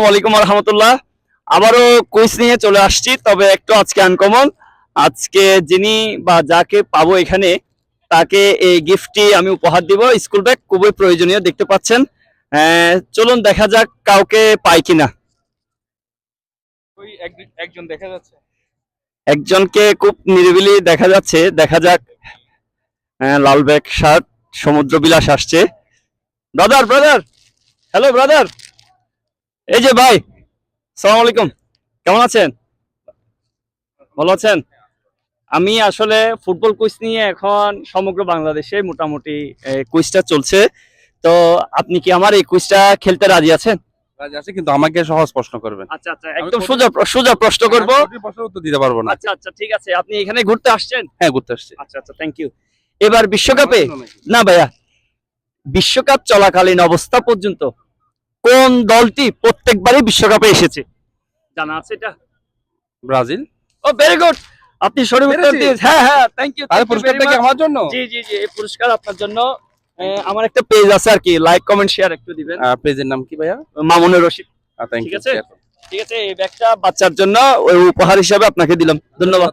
ওয়ালাইকুম রহমতুল্লাহ। আবারও কুইজ নিয়ে চলে আসছি, তবে একটু আজকে আনকমন। আজকে যিনি বা যাকে পাবো এখানে, তাকে এই গিফটটি আমি উপহার দিব। স্কুল ব্যাগ খুবই প্রয়োজনীয়, দেখতে পাচ্ছেন। চলুন দেখা যাক কাউকে পাই কিনা। একজন দেখা যাচ্ছে। একজনকে খুব নিরিবিলি দেখা যাচ্ছে, দেখা যাক। লাল ব্যাগ শার্ট, সমুদ্র বিলাস আসছে। Brother brother, hello brother. এই যে ভাই, সালাম আলাইকুম, কেমন আছেন? ভালো আছেন? আমি আসলে ফুটবল কুইজ নিয়ে এখন সমগ্র বাংলাদেশে মোটামুটি কুইজটা চলছে। তো আপনি কি আমার এই কুইজটা খেলতে রাজি আছেন? রাজি আছে, কিন্তু আমাকে সহজ প্রশ্ন করবেন। আচ্ছা আচ্ছা, একদম সোজা সোজা প্রশ্ন করব। কঠিন প্রশ্নের উত্তর দিতে পারবো না। আচ্ছা আচ্ছা, ঠিক আছে। আপনি এখানে ঘুরতে আসছেন? হ্যাঁ, ঘুরতে আসছি। আচ্ছা আচ্ছা, থ্যাংক ইউ। এবার বিশ্বকাপে, আমার জন্য নাকি? না ভাইয়া, বিশ্বকাপ চলাকালীন অবস্থা পর্যন্ত কোন দলটি প্রত্যেকবারই বিশ্বকাপে এসেছে? জানা আছে এটা? ব্রাজিল। ও ভেরি গুড, আপনি সঠিক উত্তর পেরেছি? দিয়েছেন। হ্যাঁ হ্যাঁ, থ্যাংক ইউ। আরে পুরস্কারটা কি আমার জন্য? জি জি জি, এই পুরস্কার আপনার জন্য। আমার একটা পেজ আছে আর কি, লাইক কমেন্ট শেয়ার একটু দিবেন। পেজের নাম কি ভাইয়া? মামুনুর রশিদ। থ্যাংক ঠিক ইউ। আছে, ঠিক আছে। এই ব্যাগটা বাচ্চার জন্য ওই উপহার হিসাবে আপনাকে দিলাম। ধন্যবাদ।